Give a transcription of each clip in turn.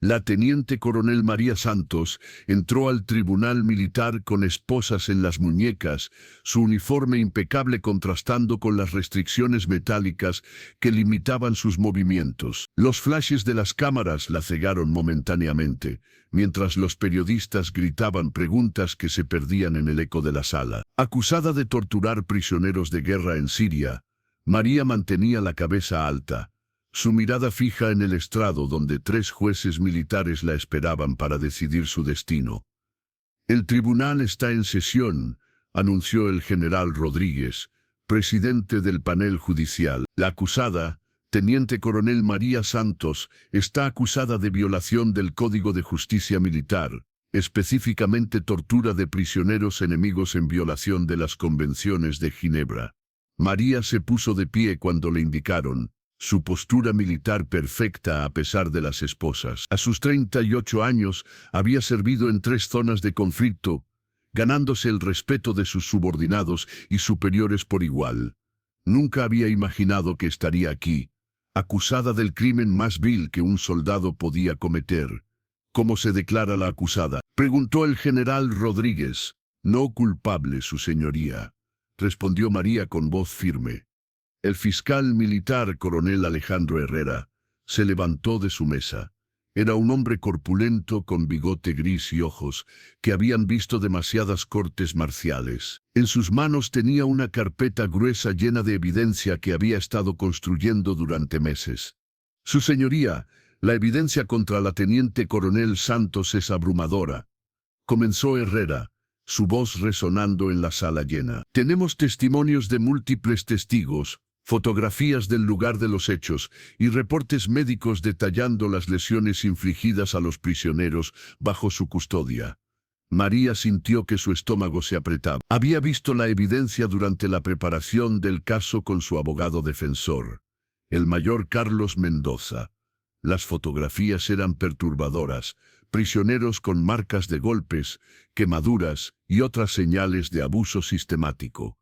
La teniente coronel María Santos entró al tribunal militar con esposas en las muñecas, su uniforme impecable contrastando con las restricciones metálicas que limitaban sus movimientos. Los flashes de las cámaras la cegaron momentáneamente, mientras los periodistas gritaban preguntas que se perdían en el eco de la sala. Acusada de torturar prisioneros de guerra en Siria, María mantenía la cabeza alta, su mirada fija en el estrado donde 3 jueces militares la esperaban para decidir su destino. «El tribunal está en sesión», anunció el general Rodríguez, presidente del panel judicial. La acusada, teniente coronel María Santos, está acusada de violación del Código de Justicia Militar, específicamente tortura de prisioneros enemigos en violación de las convenciones de Ginebra. María se puso de pie cuando le indicaron, su postura militar perfecta a pesar de las esposas. A sus 38 años había servido en 3 zonas de conflicto, ganándose el respeto de sus subordinados y superiores por igual. Nunca había imaginado que estaría aquí, acusada del crimen más vil que un soldado podía cometer. «¿Cómo se declara la acusada?», preguntó el general Rodríguez. «No culpable, su señoría», respondió María con voz firme. El fiscal militar coronel Alejandro Herrera se levantó de su mesa. Era un hombre corpulento con bigote gris y ojos que habían visto demasiadas cortes marciales. En sus manos tenía una carpeta gruesa llena de evidencia que había estado construyendo durante meses. «Su señoría, la evidencia contra la teniente coronel Santos es abrumadora», comenzó Herrera, su voz resonando en la sala llena. «Tenemos testimonios de múltiples testigos, fotografías del lugar de los hechos y reportes médicos detallando las lesiones infligidas a los prisioneros bajo su custodia». María sintió que su estómago se apretaba. Había visto la evidencia durante la preparación del caso con su abogado defensor, el mayor Carlos Mendoza. Las fotografías eran perturbadoras, prisioneros con marcas de golpes, quemaduras y otras señales de abuso sistemático.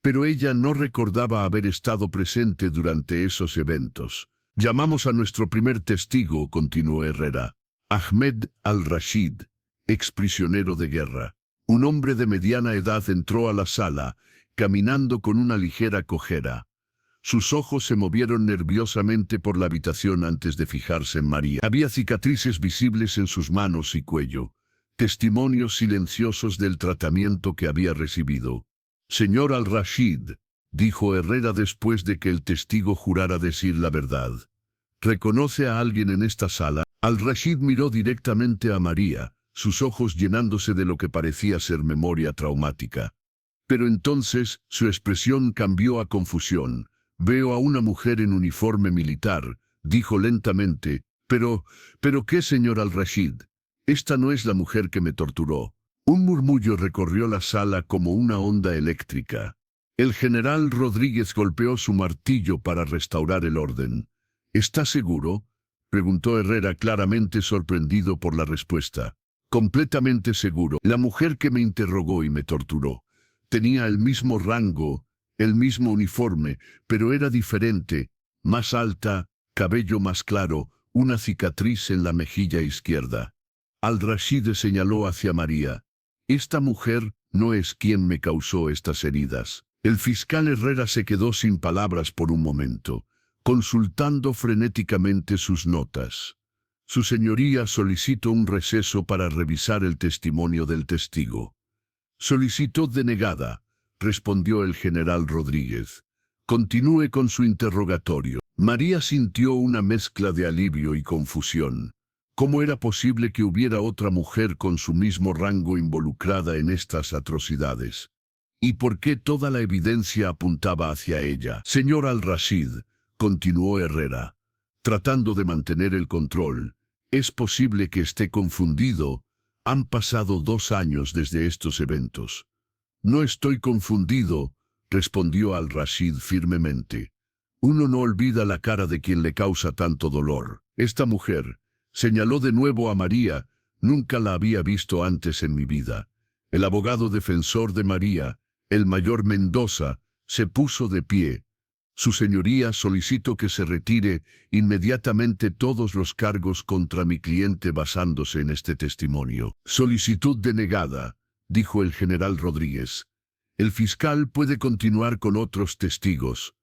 Pero ella no recordaba haber estado presente durante esos eventos. «Llamamos a nuestro primer testigo», continuó Herrera, Ahmed al-Rashid, exprisionero de guerra. Un hombre de mediana edad entró a la sala, caminando con una ligera cojera. Sus ojos se movieron nerviosamente por la habitación antes de fijarse en María. Había cicatrices visibles en sus manos y cuello, testimonios silenciosos del tratamiento que había recibido. «Señor al-Rashid», dijo Herrera después de que el testigo jurara decir la verdad, «¿reconoce a alguien en esta sala?». Al-Rashid miró directamente a María, sus ojos llenándose de lo que parecía ser memoria traumática. Pero entonces su expresión cambió a confusión. «Veo a una mujer en uniforme militar», dijo lentamente. «Pero ¿qué, señor al-Rashid? Esta no es la mujer que me torturó». Un murmullo recorrió la sala como una onda eléctrica. El general Rodríguez golpeó su martillo para restaurar el orden. «¿Está seguro?», preguntó Herrera, claramente sorprendido por la respuesta. «Completamente seguro. La mujer que me interrogó y me torturó tenía el mismo rango, el mismo uniforme, pero era diferente, más alta, cabello más claro, una cicatriz en la mejilla izquierda». Al-Rashid señaló hacia María. «Esta mujer no es quien me causó estas heridas». El fiscal Herrera se quedó sin palabras por un momento, consultando frenéticamente sus notas. «Su señoría, solicito un receso para revisar el testimonio del testigo». «Solicitud denegada», respondió el general Rodríguez. «Continúe con su interrogatorio». María sintió una mezcla de alivio y confusión. ¿Cómo era posible que hubiera otra mujer con su mismo rango involucrada en estas atrocidades? ¿Y por qué toda la evidencia apuntaba hacia ella? «Señor al-Rashid», continuó Herrera, tratando de mantener el control, «es posible que esté confundido. Han pasado 2 años desde estos eventos». «No estoy confundido», respondió al-Rashid firmemente. «Uno no olvida la cara de quien le causa tanto dolor. Esta mujer», señaló de nuevo a María, «nunca la había visto antes en mi vida». El abogado defensor de María, el mayor Mendoza, se puso de pie. Su señoría, solicito que se retire inmediatamente todos los cargos contra mi cliente basándose en este testimonio. Solicitud denegada, dijo el general Rodríguez. El fiscal puede continuar con otros testigos.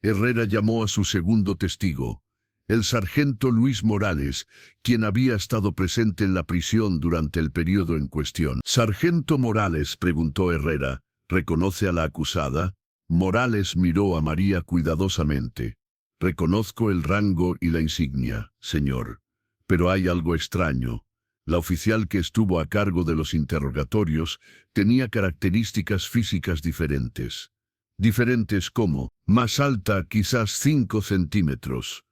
Herrera llamó a su segundo testigo, el sargento Luis Morales, quien había estado presente en la prisión durante el periodo en cuestión. «Sargento Morales», preguntó Herrera, «¿reconoce a la acusada?» Morales miró a María cuidadosamente. «Reconozco el rango y la insignia, señor. Pero hay algo extraño. La oficial que estuvo a cargo de los interrogatorios tenía características físicas diferentes. Diferentes como, más alta quizás 5 centímetros.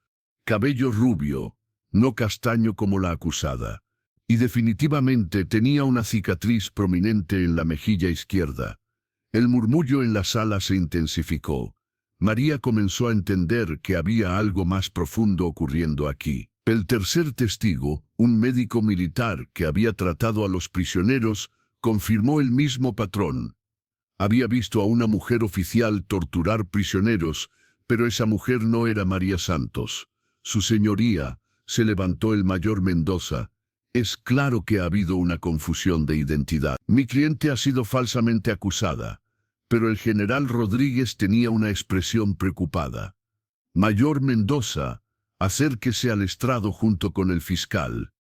Cabello rubio, no castaño como la acusada. Y definitivamente tenía una cicatriz prominente en la mejilla izquierda». El murmullo en la sala se intensificó. María comenzó a entender que había algo más profundo ocurriendo aquí. El tercer testigo, un médico militar que había tratado a los prisioneros, confirmó el mismo patrón. Había visto a una mujer oficial torturar prisioneros, pero esa mujer no era María Santos. Su señoría, se levantó el mayor Mendoza. Es claro que ha habido una confusión de identidad. Mi cliente ha sido falsamente acusada. Pero el general Rodríguez tenía una expresión preocupada. Mayor Mendoza, acérquese al estrado junto con el fiscal.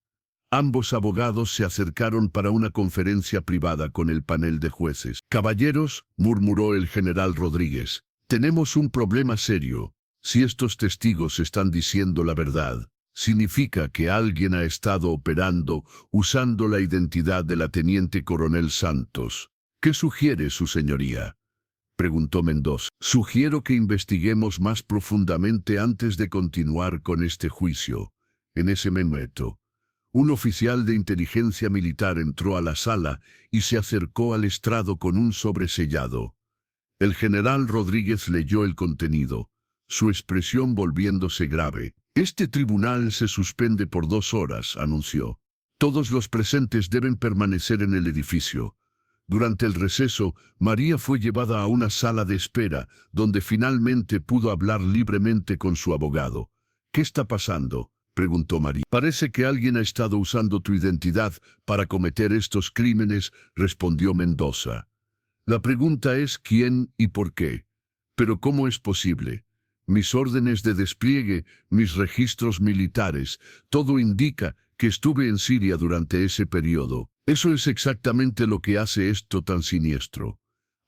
Ambos abogados se acercaron para una conferencia privada con el panel de jueces. «Caballeros», murmuró el general Rodríguez, «tenemos un problema serio. Si estos testigos están diciendo la verdad, significa que alguien ha estado operando usando la identidad de la teniente coronel Santos. ¿Qué sugiere su señoría?», preguntó Mendoza. «Sugiero que investiguemos más profundamente antes de continuar con este juicio». En ese momento, un oficial de inteligencia militar entró a la sala y se acercó al estrado con un sobre sellado. El general Rodríguez leyó el contenido, su expresión volviéndose grave. «Este tribunal se suspende por 2 horas», anunció. «Todos los presentes deben permanecer en el edificio». Durante el receso, María fue llevada a una sala de espera, donde finalmente pudo hablar libremente con su abogado. «¿Qué está pasando?», preguntó María. «Parece que alguien ha estado usando tu identidad para cometer estos crímenes», respondió Mendoza. «La pregunta es quién y por qué. Pero ¿cómo es posible? Mis órdenes de despliegue, mis registros militares, todo indica que estuve en Siria durante ese periodo. Eso es exactamente lo que hace esto tan siniestro.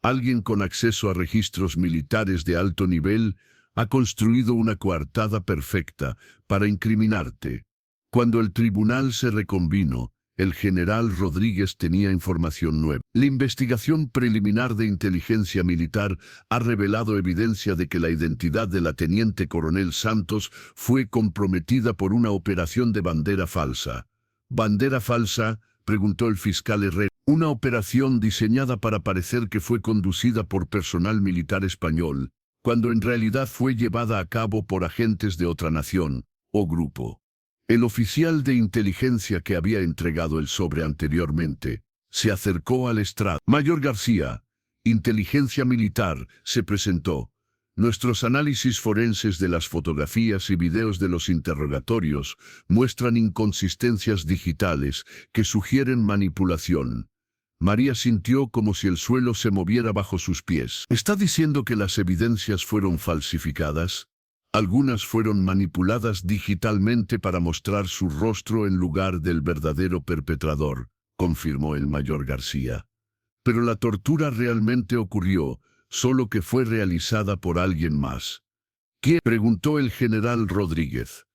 Alguien con acceso a registros militares de alto nivel ha construido una coartada perfecta para incriminarte». Cuando el tribunal se reconvino, el general Rodríguez tenía información nueva. La investigación preliminar de inteligencia militar ha revelado evidencia de que la identidad de la teniente coronel Santos fue comprometida por una operación de bandera falsa. «¿Bandera falsa?», preguntó el fiscal Herrera. «Una operación diseñada para parecer que fue conducida por personal militar español, cuando en realidad fue llevada a cabo por agentes de otra nación o grupo». El oficial de inteligencia que había entregado el sobre anteriormente se acercó al estrado. «Mayor García, inteligencia militar», se presentó. «Nuestros análisis forenses de las fotografías y videos de los interrogatorios muestran inconsistencias digitales que sugieren manipulación». María sintió como si el suelo se moviera bajo sus pies. «¿Está diciendo que las evidencias fueron falsificadas?» «Algunas fueron manipuladas digitalmente para mostrar su rostro en lugar del verdadero perpetrador», confirmó el mayor García. «Pero la tortura realmente ocurrió, solo que fue realizada por alguien más». «¿Quién?», preguntó el general Rodríguez.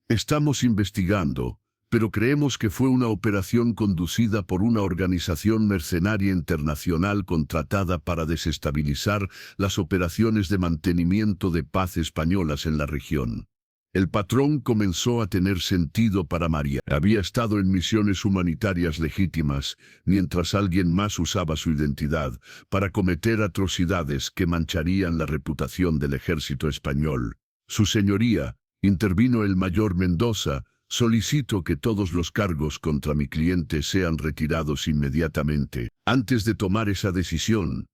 «Estamos investigando, pero creemos que fue una operación conducida por una organización mercenaria internacional contratada para desestabilizar las operaciones de mantenimiento de paz españolas en la región». El patrón comenzó a tener sentido para María. Había estado en misiones humanitarias legítimas, mientras alguien más usaba su identidad para cometer atrocidades que mancharían la reputación del ejército español. «Su señoría», intervino el mayor Mendoza, «solicito que todos los cargos contra mi cliente sean retirados inmediatamente». Antes de tomar esa decisión,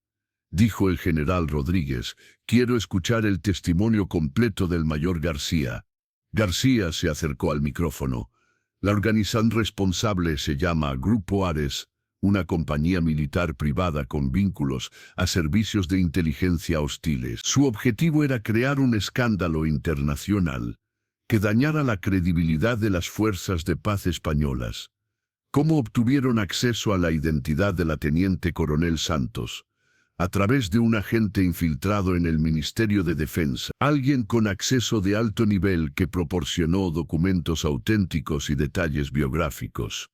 dijo el general Rodríguez. Quiero escuchar el testimonio completo del mayor García. García se acercó al micrófono. La organización responsable se llama Grupo Ares, una compañía militar privada con vínculos a servicios de inteligencia hostiles. Su objetivo era crear un escándalo internacional que dañara la credibilidad de las fuerzas de paz españolas. ¿Cómo obtuvieron acceso a la identidad de la teniente coronel Santos? A través de un agente infiltrado en el Ministerio de Defensa, alguien con acceso de alto nivel que proporcionó documentos auténticos y detalles biográficos.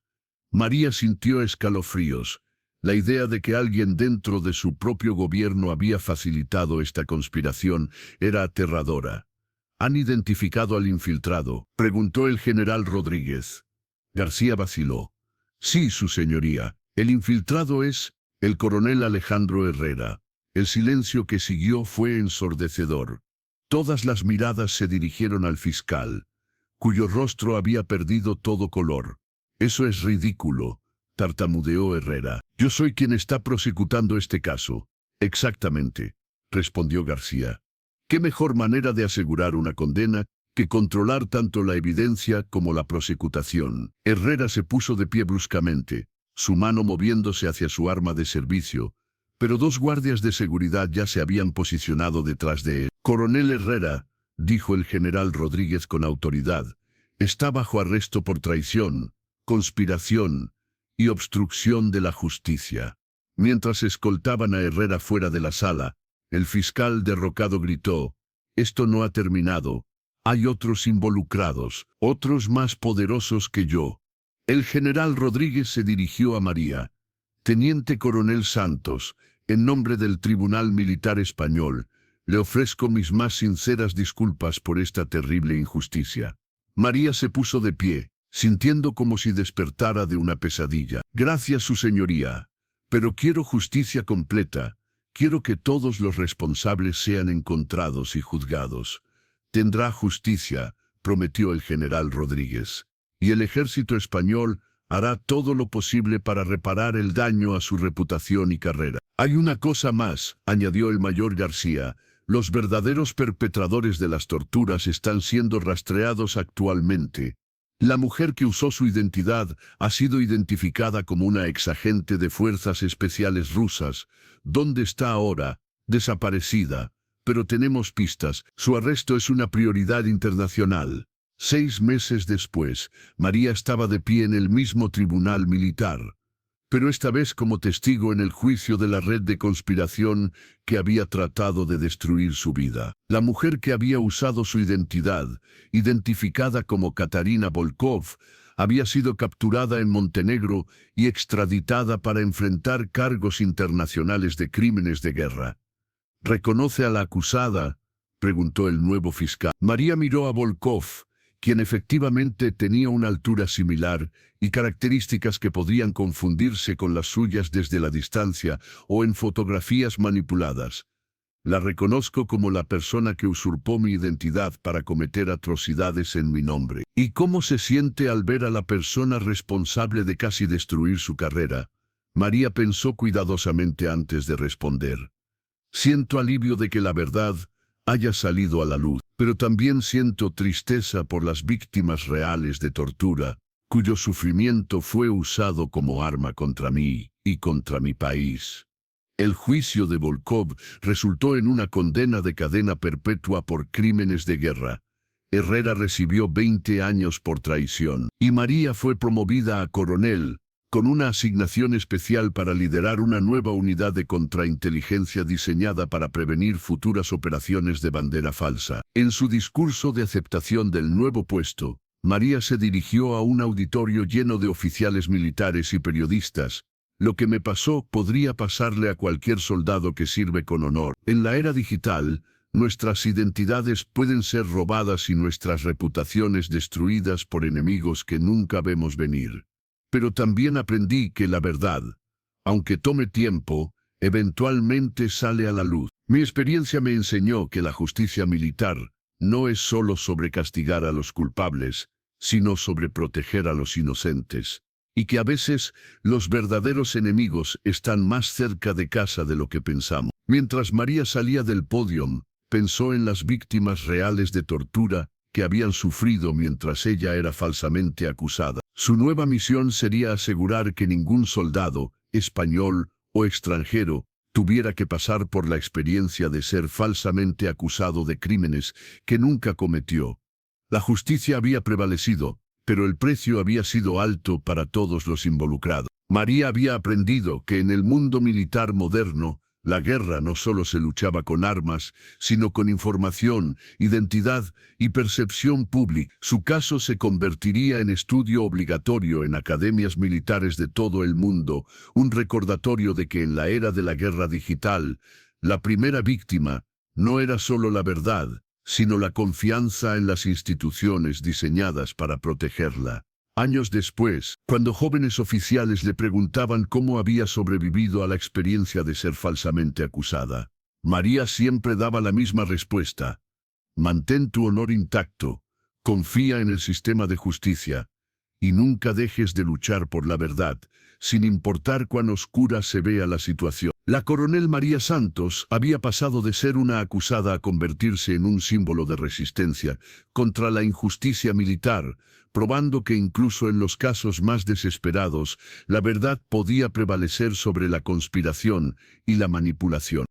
María sintió escalofríos. La idea de que alguien dentro de su propio gobierno había facilitado esta conspiración era aterradora. ¿Han identificado al infiltrado?, preguntó el general Rodríguez. García vaciló. Sí, su señoría. El infiltrado es el coronel Alejandro Herrera. El silencio que siguió fue ensordecedor. Todas las miradas se dirigieron al fiscal, cuyo rostro había perdido todo color. Eso es ridículo, tartamudeó Herrera. Yo soy quien está prosecutando este caso. Exactamente, respondió García. ¿Qué mejor manera de asegurar una condena que controlar tanto la evidencia como la prosecutación? Herrera se puso de pie bruscamente, su mano moviéndose hacia su arma de servicio, pero dos guardias de seguridad ya se habían posicionado detrás de él. Coronel Herrera, dijo el general Rodríguez con autoridad, está bajo arresto por traición, conspiración y obstrucción de la justicia. Mientras escoltaban a Herrera fuera de la sala, el fiscal derrocado gritó: «Esto no ha terminado. Hay otros involucrados, otros más poderosos que yo». El general Rodríguez se dirigió a María. «Teniente coronel Santos, en nombre del Tribunal Militar Español, le ofrezco mis más sinceras disculpas por esta terrible injusticia». María se puso de pie, sintiendo como si despertara de una pesadilla. «Gracias, su señoría. Pero quiero justicia completa. Quiero que todos los responsables sean encontrados y juzgados». «Tendrá justicia», prometió el general Rodríguez. «Y el ejército español hará todo lo posible para reparar el daño a su reputación y carrera». «Hay una cosa más», añadió el mayor García. «Los verdaderos perpetradores de las torturas están siendo rastreados actualmente. La mujer que usó su identidad ha sido identificada como una exagente de fuerzas especiales rusas. ¿Dónde está ahora? Desaparecida. Pero tenemos pistas. Su arresto es una prioridad internacional». 6 meses después, María estaba de pie en el mismo tribunal militar, pero esta vez como testigo en el juicio de la red de conspiración que había tratado de destruir su vida. La mujer que había usado su identidad, identificada como Katarina Volkov, había sido capturada en Montenegro y extraditada para enfrentar cargos internacionales de crímenes de guerra. «¿Reconoce a la acusada?», preguntó el nuevo fiscal. María miró a Volkov, quien efectivamente tenía una altura similar y características que podrían confundirse con las suyas desde la distancia o en fotografías manipuladas. «La reconozco como la persona que usurpó mi identidad para cometer atrocidades en mi nombre». «¿Y cómo se siente al ver a la persona responsable de casi destruir su carrera?». María pensó cuidadosamente antes de responder. «Siento alivio de que la verdad haya salido a la luz, pero también siento tristeza por las víctimas reales de tortura, cuyo sufrimiento fue usado como arma contra mí y contra mi país». El juicio de Volkov resultó en una condena de cadena perpetua por crímenes de guerra. Herrera recibió 20 años por traición, y María fue promovida a coronel, con una asignación especial para liderar una nueva unidad de contrainteligencia diseñada para prevenir futuras operaciones de bandera falsa. En su discurso de aceptación del nuevo puesto, María se dirigió a un auditorio lleno de oficiales militares y periodistas. «Lo que me pasó podría pasarle a cualquier soldado que sirve con honor. En la era digital, nuestras identidades pueden ser robadas y nuestras reputaciones destruidas por enemigos que nunca vemos venir. Pero también aprendí que la verdad, aunque tome tiempo, eventualmente sale a la luz. Mi experiencia me enseñó que la justicia militar no es solo sobre castigar a los culpables, sino sobre proteger a los inocentes, y que a veces los verdaderos enemigos están más cerca de casa de lo que pensamos». Mientras María salía del podio, pensó en las víctimas reales de tortura que habían sufrido mientras ella era falsamente acusada. Su nueva misión sería asegurar que ningún soldado, español o extranjero, tuviera que pasar por la experiencia de ser falsamente acusado de crímenes que nunca cometió. La justicia había prevalecido, pero el precio había sido alto para todos los involucrados. María había aprendido que en el mundo militar moderno, la guerra no solo se luchaba con armas, sino con información, identidad y percepción pública. Su caso se convertiría en estudio obligatorio en academias militares de todo el mundo, un recordatorio de que en la era de la guerra digital, la primera víctima no era solo la verdad, sino la confianza en las instituciones diseñadas para protegerla. Años después, cuando jóvenes oficiales le preguntaban cómo había sobrevivido a la experiencia de ser falsamente acusada, María siempre daba la misma respuesta: mantén tu honor intacto, confía en el sistema de justicia, y nunca dejes de luchar por la verdad, sin importar cuán oscura se vea la situación. La coronel María Santos había pasado de ser una acusada a convertirse en un símbolo de resistencia contra la injusticia militar, probando que incluso en los casos más desesperados, la verdad podía prevalecer sobre la conspiración y la manipulación.